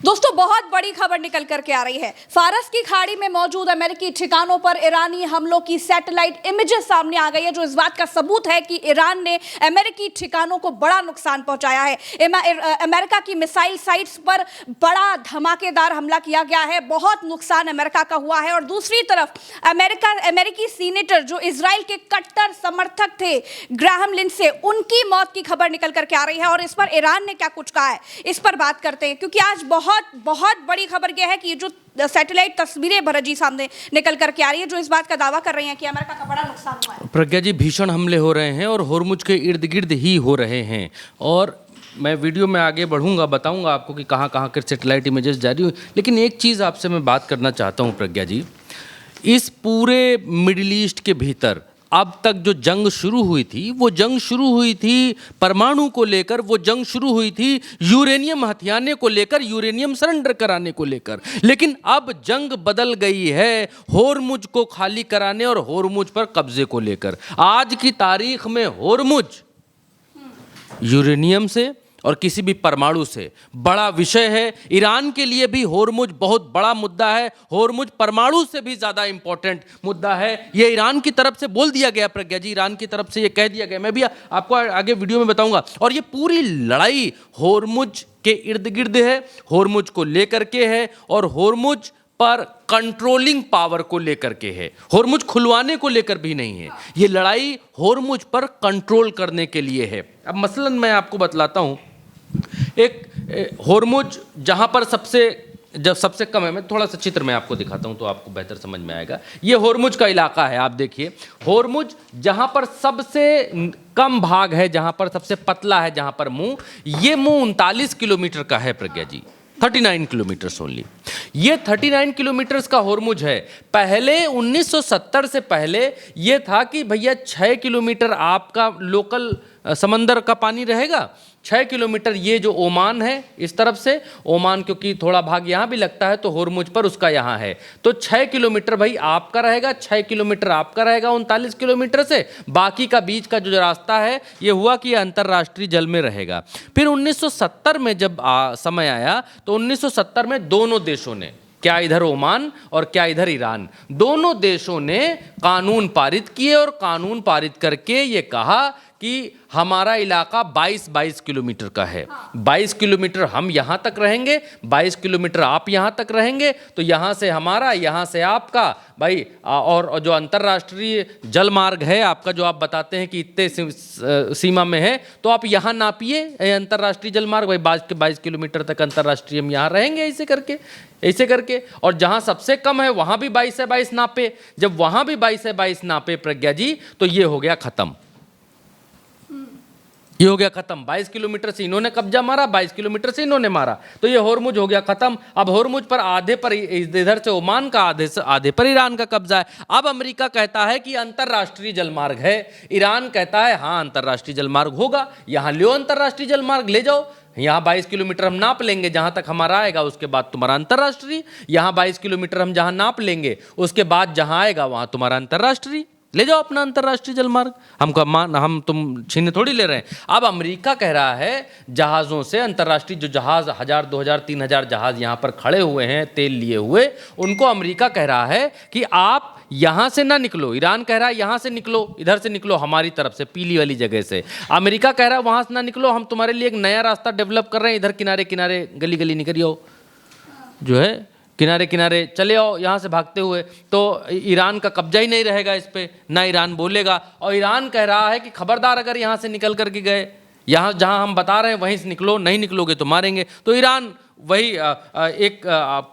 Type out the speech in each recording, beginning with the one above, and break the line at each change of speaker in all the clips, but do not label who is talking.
दोस्तों, बहुत बड़ी खबर निकल करके आ रही है। फारस की खाड़ी में मौजूद अमेरिकी ठिकानों पर ईरानी हमलों की सैटेलाइट इमेजेस सामने आ गई है, जो इस बात का सबूत है कि ईरान ने अमेरिकी ठिकानों को बड़ा नुकसान पहुंचाया है। अमेरिका की मिसाइल साइट्स पर बड़ा धमाकेदार हमला किया गया है, बहुत नुकसान अमेरिका का हुआ है। और दूसरी तरफ अमेरिकी सीनेटर जो इजराइल के कट्टर समर्थक थे, ग्राहम लिंडसे, उनकी मौत की खबर निकल करके आ रही है। और इस पर ईरान ने क्या कुछ कहा है, इस पर बात करते हैं, क्योंकि आज बहुत बड़ी खबर यह है कि जो सैटेलाइट तस्वीरें भरजी सामने निकल करके आ रही है, जो इस बात का दावा कर रही हैं कि अमेरिका का बड़ा नुकसान हुआ है।
प्रज्ञा जी, भीषण हमले हो रहे हैं और होर्मुज के इर्द गिर्द ही हो रहे हैं। और मैं वीडियो में आगे बढ़ूंगा, बताऊंगा आपको कि कहां कहां के सैटेलाइट इमेजेस जारी हुई। लेकिन एक चीज़ आपसे मैं बात करना चाहता हूं प्रज्ञा जी, इस पूरे मिडिल ईस्ट के भीतर अब तक जो जंग शुरू हुई थी, वो जंग शुरू हुई थी परमाणु को लेकर, वो जंग शुरू हुई थी यूरेनियम हथियाने को लेकर, यूरेनियम सरेंडर कराने को लेकर। लेकिन अब जंग बदल गई है होर्मुज को खाली कराने और होर्मुज पर कब्जे को लेकर। आज की तारीख में होर्मुज यूरेनियम से और किसी भी परमाणु से बड़ा विषय है। ईरान के लिए भी होर्मुज बहुत बड़ा मुद्दा है, होर्मुज परमाणु से भी ज़्यादा इंपॉर्टेंट मुद्दा है। ये ईरान की तरफ से बोल दिया गया प्रज्ञा जी, ईरान की तरफ से ये कह दिया गया। मैं भी आपको आगे वीडियो में बताऊंगा। और ये पूरी लड़ाई होर्मुज के इर्द गिर्द है, होर्मुज को लेकर के है और होर्मुज पर कंट्रोलिंग पावर को लेकर के है। होर्मुज खुलवाने को लेकर भी नहीं है, ये लड़ाई होर्मुज पर कंट्रोल करने के लिए है। अब मसलन मैं आपको बतलाता हूं, एक होर्मुज जहां पर सबसे कम है, मैं थोड़ा सा चित्र में आपको दिखाता हूं तो आपको बेहतर समझ में आएगा। ये होर्मुज का इलाका है, आप देखिए होर्मुज जहां पर सबसे कम भाग है, जहां पर सबसे पतला है, जहां पर मुंह, ये मुंह 39 किलोमीटर का है प्रज्ञा जी, 39 किलोमीटर्स ओनली। ये 39 किलोमीटर्स का होर्मुज है। पहले 1970 से पहले ये था कि भैया 6 किलोमीटर आपका लोकल समंदर का पानी रहेगा, 6 किलोमीटर ये जो ओमान है इस तरफ से, ओमान क्योंकि थोड़ा भाग यहाँ भी लगता है तो होर्मुज पर उसका यहाँ है, तो 6 किलोमीटर भाई आपका रहेगा, 6 किलोमीटर आपका रहेगा 39 किलोमीटर से। बाकी का बीच का जो रास्ता है ये हुआ कि अंतर्राष्ट्रीय जल में रहेगा। फिर 1970 में जब समय आया तो 1970 में दोनों देशों ने, क्या इधर ओमान और क्या इधर ईरान, दोनों देशों ने कानून पारित किए और कानून पारित करके ये कहा कि हमारा इलाका 22 किलोमीटर का है। 22 किलोमीटर हम यहाँ तक रहेंगे, 22 किलोमीटर आप यहाँ तक रहेंगे, तो यहाँ से हमारा, यहाँ से आपका भाई। और जो अंतर्राष्ट्रीय जल मार्ग है आपका, जो आप बताते हैं कि इतने सीमा में है, तो आप यहाँ नापिए अंतर्राष्ट्रीय जल मार्ग, भाई 22 किलोमीटर तक अंतर्राष्ट्रीय हम यहाँ रहेंगे, ऐसे करके। और जहाँ सबसे कम है वहाँ भी 22 से 22 नापे। जब वहाँ भी 22 से 22 नापे प्रज्ञा जी, तो ये हो गया खत्म, ये हो गया खत्म। 22 किलोमीटर से इन्होंने कब्जा मारा, 22 किलोमीटर से इन्होंने मारा, तो ये होर्मुज हो गया खत्म। अब होर्मुज पर आधे पर इधर से ओमान का, आधे पर ईरान का कब्जा है। अब अमेरिका कहता है कि अंतर्राष्ट्रीय जलमार्ग है, ईरान कहता है हाँ अंतर्राष्ट्रीय जलमार्ग होगा, यहाँ लियो अंतर्राष्ट्रीय जलमार्ग ले जाओ, यहाँ 22 किलोमीटर हम नाप लेंगे, जहाँ तक हमारा आएगा उसके बाद तुम्हारा अंतर्राष्ट्रीय, यहाँ 22 किलोमीटर हम जहाँ नाप लेंगे उसके बाद जहाँ आएगा वहाँ तुम्हारा अंतर्राष्ट्रीय, ले जाओ अपना अंतर्राष्ट्रीय जलमार्ग, हम तुम छीने थोड़ी ले रहे हैं। अब अमेरिका कह रहा है जहाज़ों से, अंतर्राष्ट्रीय जो जहाज़ 1000, 2000, 3000 जहाज़ यहाँ पर खड़े हुए हैं तेल लिए हुए, उनको अमेरिका कह रहा है कि आप यहाँ से ना निकलो। ईरान कह रहा है यहाँ से निकलो, इधर से निकलो हमारी तरफ से, पीली वाली जगह से। अमेरिका कह रहा है वहाँ से ना निकलो, हम तुम्हारे लिए एक नया रास्ता डेवलप कर रहे हैं, इधर किनारे किनारे गली गली निकलियो, जो है किनारे किनारे चले आओ यहाँ से भागते हुए, तो ईरान का कब्जा ही नहीं रहेगा इस पे, ना ईरान बोलेगा। और ईरान कह रहा है कि खबरदार अगर यहाँ से निकल करके गए, यहाँ जहाँ हम बता रहे हैं वहीं से निकलो, नहीं निकलोगे तो मारेंगे। तो ईरान वही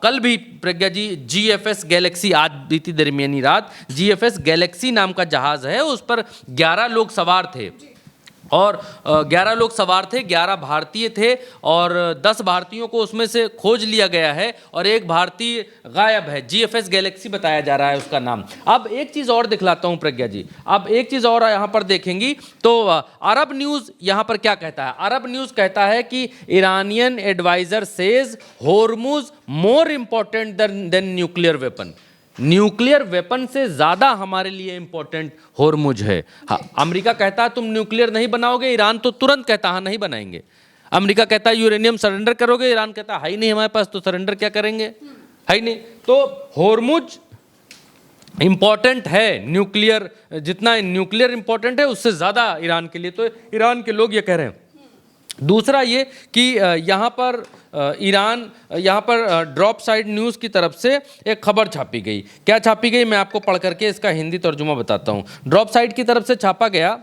कल भी प्रज्ञा जी GFS गैलेक्सी, आज बीती दरमियानी रात GFS गैलेक्सी नाम का जहाज़ है, उस पर 11 लोग सवार थे और 11 लोग सवार थे, 11 भारतीय थे और 10 भारतीयों को उसमें से खोज लिया गया है और एक भारतीय गायब है। GFS गैलेक्सी बताया जा रहा है उसका नाम। अब एक चीज़ और दिखलाता हूं प्रज्ञा जी, अब एक चीज़ और यहाँ पर देखेंगी तो अरब न्यूज़ यहाँ पर क्या कहता है। अरब न्यूज़ कहता है कि Iranian adviser says Hormuz more important than nuclear weapon, nuclear weapon से ज़्यादा हमारे लिए इंपॉर्टेंट होर्मुज है। हाँ, अमेरिका कहता है तुम न्यूक्लियर नहीं बनाओगे, ईरान तो तुरंत कहता हाँ नहीं बनाएंगे। अमेरिका कहता है यूरेनियम सरेंडर करोगे, ईरान कहता है ही नहीं हमारे पास, तो सरेंडर क्या करेंगे, है ही नहीं। तो होर्मुज इंपॉर्टेंट है, न्यूक्लियर, जितना न्यूक्लियर इंपॉर्टेंट है उससे ज़्यादा ईरान के लिए, तो ईरान के लोग ये कह रहे हैं। दूसरा ये कि यहाँ पर ईरान, यहाँ पर ड्रॉप साइड न्यूज़ की तरफ से एक खबर छापी गई। क्या छापी गई, मैं आपको पढ़ करके इसका हिंदी तर्जुमा बताता हूँ। ड्रॉप साइड की तरफ से छापा गया,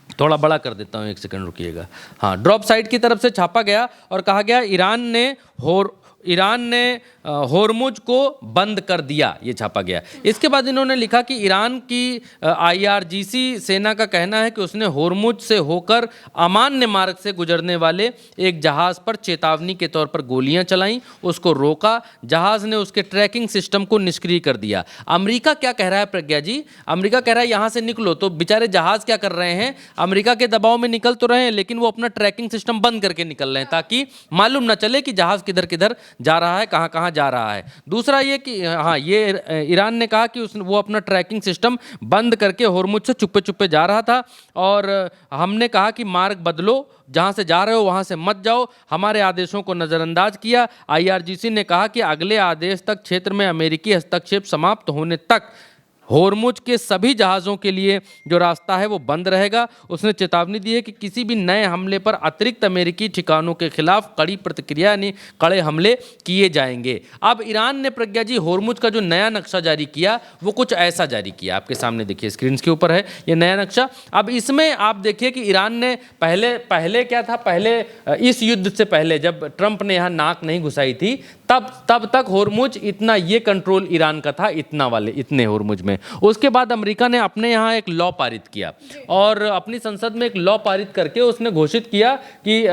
थोड़ा बड़ा कर देता हूँ, एक सेकंड रुकिएगा। हाँ, ड्रॉप साइट की तरफ से छापा गया और कहा गया ईरान ने होर्मुज को बंद कर दिया, ये छापा गया। इसके बाद इन्होंने लिखा कि ईरान की IRGC सेना का कहना है कि उसने होर्मुज से होकर अमान्य मार्ग से गुजरने वाले एक जहाज़ पर चेतावनी के तौर पर गोलियां चलाईं, उसको रोका, जहाज़ ने उसके ट्रैकिंग सिस्टम को निष्क्रिय कर दिया। अमेरिका क्या कह रहा है प्रज्ञा जी, अमेरिका कह रहा है यहाँ से निकलो, तो बेचारे जहाज़ क्या कर रहे हैं, अमेरिका के दबाव में निकल तो रहे हैं लेकिन वो अपना ट्रैकिंग सिस्टम बंद करके निकल रहे हैं ताकि मालूम ना चले कि जहाज़ किधर किधर जा रहा है, कहाँ कहाँ जा रहा है। दूसरा ये कि हाँ, ये ईरान ने कहा कि वो अपना ट्रैकिंग सिस्टम बंद करके होर्मुज से चुप्पे चुप्पे जा रहा था और हमने कहा कि मार्ग बदलो, जहाँ से जा रहे हो वहाँ से मत जाओ, हमारे आदेशों को नज़रअंदाज किया। IRGC ने कहा कि अगले आदेश तक क्षेत्र में अमेरिकी हस्तक्षेप समाप्त होने तक होर्मुज के सभी जहाज़ों के लिए जो रास्ता है वो बंद रहेगा। उसने चेतावनी दी है कि किसी भी नए हमले पर अतिरिक्त अमेरिकी ठिकानों के खिलाफ कड़ी प्रतिक्रिया यानी कड़े हमले किए जाएंगे। अब ईरान ने प्रज्ञा जी होर्मुज का जो नया नक्शा जारी किया वो कुछ ऐसा जारी किया, आपके सामने देखिए, स्क्रीन के ऊपर है ये नया नक्शा। अब इसमें आप देखिए कि ईरान ने पहले क्या था, पहले इस युद्ध से पहले जब ट्रंप ने यहाँ नाक नहीं घुसाई थी तब तक होर्मुज इतना, ये कंट्रोल ईरान का था, इतने होर्मुज में। उसके बाद अमेरिका ने अपने यहाँ एक लॉ पारित किया और अपनी संसद में एक लॉ पारित करके उसने घोषित किया कि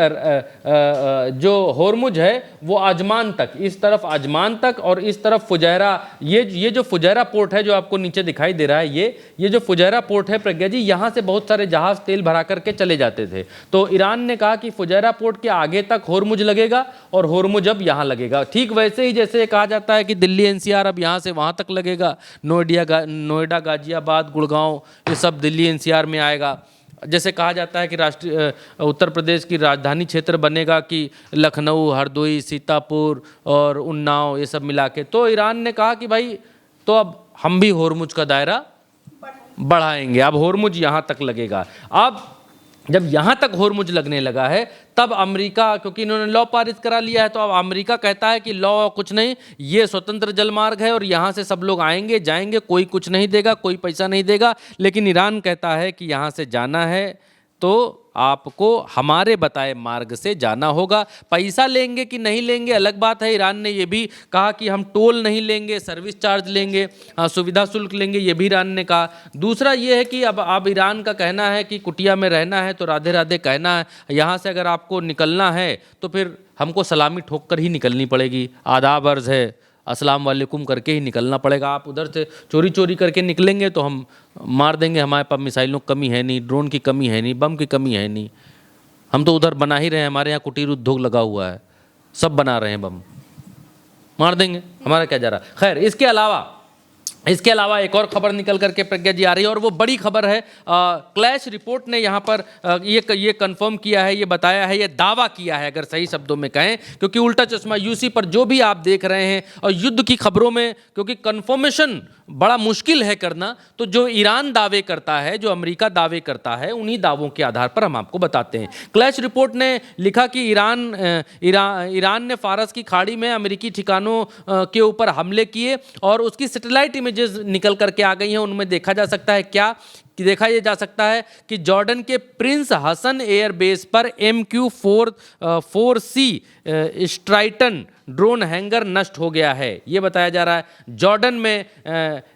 जो होर्मुज है वो अजमान तक, इस तरफ अजमान तक और इस तरफ फुजैरा, ये जो फुजैरा पोर्ट है जो आपको नीचे दिखाई दे रहा है, ये जो फुजैरा पोर्ट है प्रज्ञा जी, यहाँ से बहुत सारे जहाज तेल भरा करके चले जाते थे। तो ईरान ने कहा कि फुजैरा पोर्ट के आगे तक होर्मुज लगेगा और होर्मुज अब यहाँ लगेगा। ठीक वैसे ही जैसे कहा जाता है कि दिल्ली NCR अब यहाँ से वहाँ तक लगेगा, नोएडा, गाजियाबाद, गुड़गांव, ये सब दिल्ली NCR में आएगा। जैसे कहा जाता है कि उत्तर प्रदेश की राजधानी क्षेत्र बनेगा कि लखनऊ, हरदोई, सीतापुर और उन्नाव, ये सब मिला के। तो ईरान ने कहा कि भाई तो अब हम भी होर्मुज का दायरा बढ़ाएंगे, अब होर्मुज यहाँ तक लगेगा। अब जब यहाँ तक होर्मुज लगने लगा है तब अमेरिका, क्योंकि इन्होंने लॉ पारित करा लिया है, तो अब अमेरिका कहता है कि लॉ कुछ नहीं, ये स्वतंत्र जलमार्ग है और यहाँ से सब लोग आएंगे जाएंगे, कोई कुछ नहीं देगा, कोई पैसा नहीं देगा। लेकिन ईरान कहता है कि यहाँ से जाना है तो आपको हमारे बताए मार्ग से जाना होगा। पैसा लेंगे कि नहीं लेंगे अलग बात है। ईरान ने ये भी कहा कि हम टोल नहीं लेंगे, सर्विस चार्ज लेंगे, सुविधा शुल्क लेंगे, ये भी ईरान ने कहा। दूसरा ये है कि अब ईरान का कहना है कि कुटिया में रहना है तो राधे राधे कहना है, यहाँ से अगर आपको निकलना है तो फिर हमको सलामी ठोक कर ही निकलनी पड़ेगी, आदाब अर्ज़ है, अस्सलाम वालेकुम करके ही निकलना पड़ेगा। आप उधर से चोरी करके निकलेंगे तो हम मार देंगे, हमारे पास मिसाइलों की कमी है नहीं, ड्रोन की कमी है नहीं, बम की कमी है नहीं, हम तो उधर बना ही रहे हैं, हमारे यहाँ कुटीर उद्योग लगा हुआ है, सब बना रहे हैं बम, मार देंगे, हमारा क्या जा रहा। खैर, इसके अलावा एक और खबर निकल करके प्रज्ञा जी आ रही है और वो बड़ी खबर है। क्लैश रिपोर्ट ने यहाँ पर ये कंफर्म किया है, ये बताया है, ये दावा किया है अगर सही शब्दों में कहें, क्योंकि उल्टा चश्मा यूसी पर जो भी आप देख रहे हैं और युद्ध की खबरों में क्योंकि कंफर्मेशन बड़ा मुश्किल है करना, तो जो ईरान दावे करता है, जो अमेरिका दावे करता है, उन्हीं दावों के आधार पर हम आपको बताते हैं। क्लैश रिपोर्ट ने लिखा कि ईरान ने फारस की खाड़ी में अमेरिकी ठिकानों के ऊपर हमले किए और उसकी सैटेलाइट इमेजेस निकल करके आ गई हैं। उनमें देखा जा सकता है देखा यह जा सकता है कि जॉर्डन के प्रिंस हसन एयरबेस पर MQ-4C स्ट्राइटन ड्रोन हैंगर नष्ट हो गया है, ये बताया जा रहा है। जॉर्डन में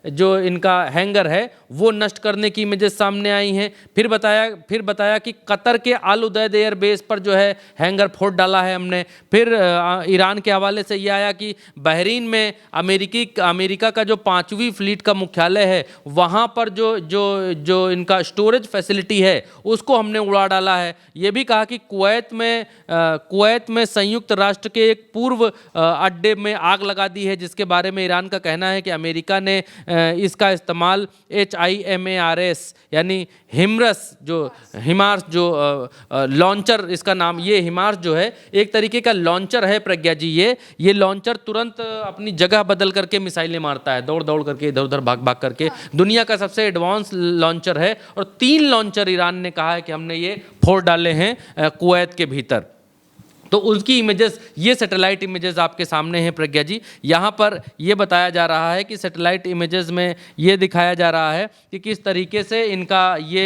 जो इनका हैंगर है वो नष्ट करने की इमेजेस सामने आई हैं। फिर बताया कि कतर के अल उदैद एयरबेस पर जो है हैंगर फोड़ डाला है हमने। फिर ईरान के हवाले से ये आया कि बहरीन में अमेरिका का जो 5वीं फ्लीट का मुख्यालय है वहाँ पर जो जो इनका स्टोरेज फैसिलिटी है उसको हमने उड़ा डाला है। ये भी कहा कि कुवैत में संयुक्त राष्ट्र के एक पूर्व अड्डे में आग लगा दी है, जिसके बारे में ईरान का कहना है कि अमेरिका ने इसका इस्तेमाल HIMARS यानी हिमार्स जो लॉन्चर, इसका नाम ये हिमार्स जो है एक तरीके का लॉन्चर है प्रज्ञा जी। ये लॉन्चर तुरंत अपनी जगह बदल करके मिसाइलें मारता है, दौड़ दौड़ करके, इधर उधर भाग भाग करके। दुनिया का सबसे एडवांस लॉन्चर है और 3 लॉन्चर ईरान ने कहा है कि हमने ये फोड़ डाले हैं कुवैत के भीतर। तो उसकी इमेजेस, ये सैटेलाइट इमेजेस आपके सामने हैं प्रज्ञा जी। यहाँ पर ये बताया जा रहा है कि सैटेलाइट इमेजेस में ये दिखाया जा रहा है कि किस तरीके से इनका ये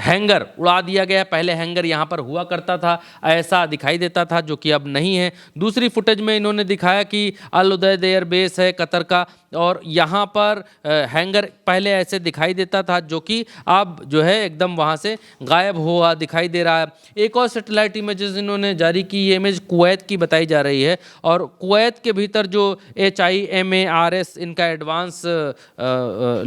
हैंगर उड़ा दिया गया। पहले हैंगर यहाँ पर हुआ करता था, ऐसा दिखाई देता था, जो कि अब नहीं है। दूसरी फुटेज में इन्होंने दिखाया कि अल उदैद एयर बेस है कतर का, और यहाँ पर हैंगर पहले ऐसे दिखाई देता था, जो कि अब जो है एकदम वहाँ से गायब हुआ दिखाई दे रहा है। एक और सैटेलाइट इमेजेस इन्होंने जारी की, ये इमेज कुवैत की बताई जा रही है, और कुवैत के भीतर जो HIMARS इनका एडवांस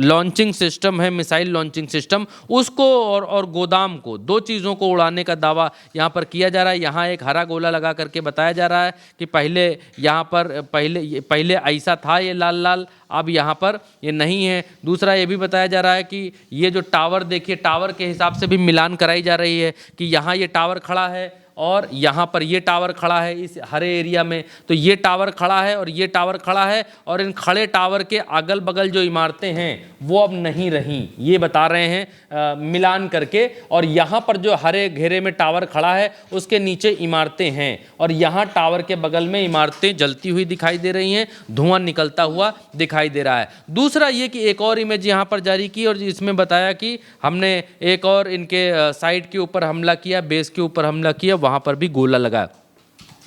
लॉन्चिंग सिस्टम है, मिसाइल लॉन्चिंग सिस्टम, उसको और गोदाम को, 2 चीज़ों को उड़ाने का दावा यहाँ पर किया जा रहा है। यहाँ एक हरा गोला लगा करके बताया जा रहा है कि पहले यहाँ पर पहले ऐसा था ये लाल लाल, अब यहाँ पर ये नहीं है। दूसरा ये भी बताया जा रहा है कि ये जो टावर देखिए, टावर के हिसाब से भी मिलान कराई जा रही है कि यहाँ ये टावर खड़ा है और यहाँ पर ये टावर खड़ा है इस हरे एरिया में, तो ये टावर खड़ा है और ये टावर खड़ा है, और इन खड़े टावर के अगल बगल जो इमारतें हैं वो अब नहीं रहीं, ये बता रहे हैं मिलान करके। और यहाँ पर जो हरे घेरे में टावर खड़ा है उसके नीचे इमारतें हैं, और यहाँ टावर के बगल में इमारतें जलती हुई दिखाई दे रही हैं, धुआं निकलता हुआ दिखाई दे रहा है। दूसरा ये कि एक और इमेज यहाँ पर जारी की और इसमें बताया कि हमने एक और इनके साइड के ऊपर हमला किया, बेस के ऊपर हमला किया, वहाँ पर भी गोला लगा।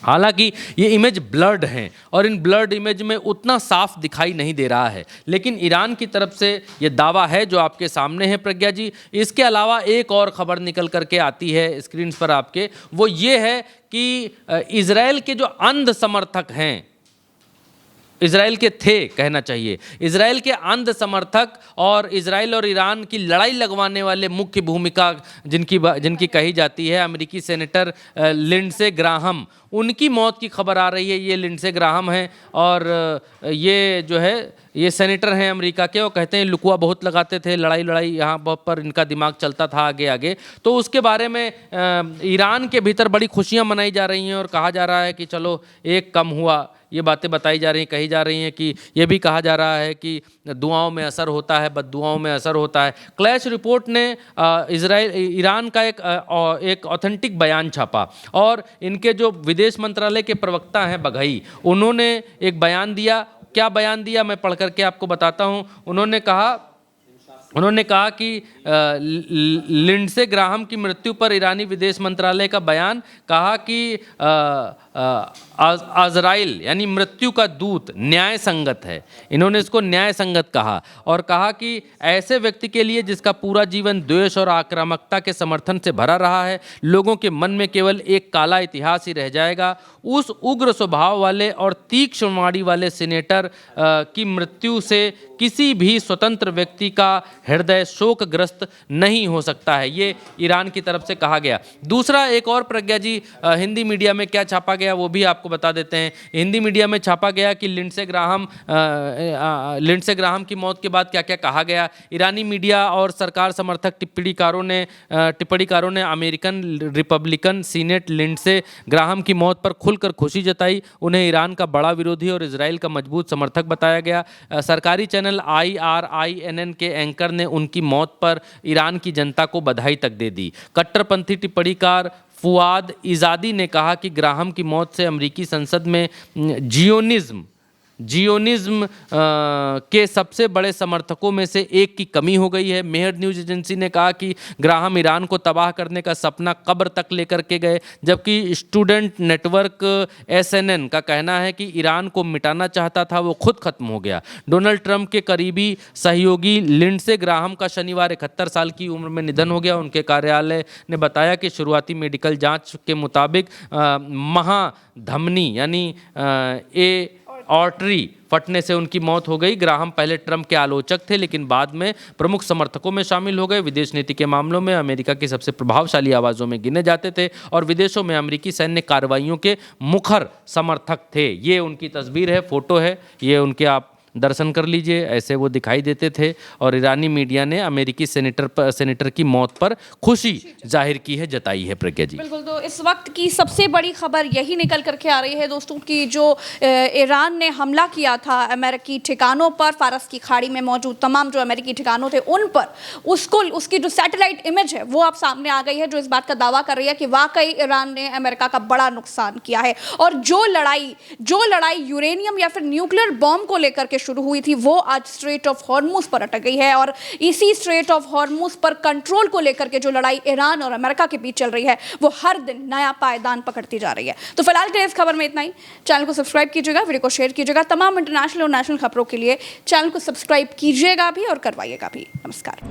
हालांकि ये इमेज ब्लर्ड हैं और इन ब्लर्ड इमेज में उतना साफ दिखाई नहीं दे रहा है, लेकिन ईरान की तरफ से ये दावा है जो आपके सामने है प्रज्ञा जी। इसके अलावा एक और खबर निकल करके आती है स्क्रीन पर आपके, वो ये है कि इजराइल के जो अंध समर्थक हैं, इजराइल के थे कहना चाहिए, इजराइल के अंध समर्थक और इजराइल और ईरान की लड़ाई लगवाने वाले मुख्य भूमिका जिनकी कही जाती है, अमेरिकी सेनेटर लिंडसे ग्राहम, उनकी मौत की खबर आ रही है। ये लिंडसे ग्राहम हैं और ये जो है ये सेनेटर हैं अमेरिका के, और कहते हैं लुकुआ बहुत लगाते थे, लड़ाई यहाँ पर इनका दिमाग चलता था आगे आगे। तो उसके बारे में ईरान के भीतर बड़ी खुशियाँ मनाई जा रही हैं और कहा जा रहा है कि चलो एक कम हुआ, ये बातें बताई जा रही हैं, कही जा रही हैं कि ये भी कहा जा रहा है कि दुआओं में असर होता है, बद्दुआओं में असर होता है। क्लैश रिपोर्ट ने ईरान का एक ऑथेंटिक बयान छापा और इनके जो विदेश मंत्रालय के प्रवक्ता हैं बघई, उन्होंने एक बयान दिया। क्या बयान दिया मैं पढ़ करके आपको बताता हूँ। उन्होंने कहा कि लिंडसे ग्राहम की मृत्यु पर ईरानी विदेश मंत्रालय का बयान, कहा कि अज़राइल यानी मृत्यु का दूत न्याय संगत है। इन्होंने इसको न्याय संगत कहा और कहा कि ऐसे व्यक्ति के लिए जिसका पूरा जीवन द्वेष और आक्रामकता के समर्थन से भरा रहा है, लोगों के मन में केवल एक काला इतिहास ही रह जाएगा। उस उग्र स्वभाव वाले और तीक्ष्ण वाणी वाले सीनेटर की मृत्यु से किसी भी स्वतंत्र व्यक्ति का हृदय शोकग्रस्त नहीं हो सकता है, ये ईरान की तरफ से कहा गया। दूसरा एक और प्रज्ञा जी, हिंदी मीडिया में क्या छापा गया वो भी आपको बता देते हैं। हिंदी मीडिया में छापा गया कि लिंडसे ग्राहम की मौत के बाद क्या क्या कहा गया। ईरानी मीडिया और सरकार समर्थक टिप्पणीकारों ने American Republican senate Lindsey Graham की मौत पर खुलकर खुशी जताई। उन्हें ईरान का बड़ा विरोधी और इजराइल का मजबूत समर्थक बताया गया। सरकारी चैनल IRINN के एंकर ने उनकी मौत पर ईरान की जनता को बधाई तक दे दी। कट्टरपंथी टिप्पणीकार फुआद इजादी ने कहा कि ग्राहम की मौत से अमेरिकी संसद में जियोनिज्म के सबसे बड़े समर्थकों में से एक की कमी हो गई है। मेहर न्यूज़ एजेंसी ने कहा कि ग्राहम ईरान को तबाह करने का सपना कब्र तक लेकर के गए, जबकि स्टूडेंट नेटवर्क SNN का कहना है कि ईरान को मिटाना चाहता था, वो खुद खत्म हो गया। डोनाल्ड ट्रंप के करीबी सहयोगी लिंडसे ग्राहम का शनिवार 71 साल की उम्र में निधन हो गया। उनके कार्यालय ने बताया कि शुरुआती मेडिकल जांच के मुताबिक महाधमनी यानी आर्टरी फटने से उनकी मौत हो गई। ग्राहम पहले ट्रंप के आलोचक थे, लेकिन बाद में प्रमुख समर्थकों में शामिल हो गए। विदेश नीति के मामलों में अमेरिका की सबसे प्रभावशाली आवाज़ों में गिने जाते थे और विदेशों में अमेरिकी सैन्य कार्रवाइयों के मुखर समर्थक थे। ये उनकी तस्वीर है, फोटो है, ये उनके आप दर्शन कर लीजिए, ऐसे वो दिखाई देते थे। और ईरानी मीडिया ने अमेरिकी सेनेटर की मौत पर खुशी जाहिर की है, जताई है। प्रज्ञा जी,
बिल्कुल। तो इस वक्त की सबसे बड़ी खबर यही निकल करके आ रही है दोस्तों कि जो ईरान ने हमला किया था अमेरिकी ठिकानों पर, फारस की खाड़ी में मौजूद तमाम जो अमेरिकी ठिकानों थे उन पर, उसकी जो सैटेलाइट इमेज है वो अब सामने आ गई है, जो इस बात का दावा कर रही है कि वाकई ईरान ने अमेरिका का बड़ा नुकसान किया है। और जो लड़ाई यूरेनियम या फिर न्यूक्लियर बॉम्ब को लेकर के शुरू हुई थी, वो आज स्ट्रेट ऑफ हॉर्मुज पर अटक गई है। और इसी स्ट्रेट ऑफ हॉर्मुज पर कंट्रोल को लेकर के जो लड़ाई ईरान और अमेरिका के बीच चल रही है, वो हर दिन नया पायदान पकड़ती जा रही है। तो फिलहाल के लिए इस खबर में इतना ही। चैनल को सब्सक्राइब कीजिएगा, वीडियो को शेयर कीजिएगा। तमाम इंटरनेशनल और नेशनल खबरों के लिए चैनल को सब्सक्राइब कीजिएगा भी और करवाइएगा भी। नमस्कार।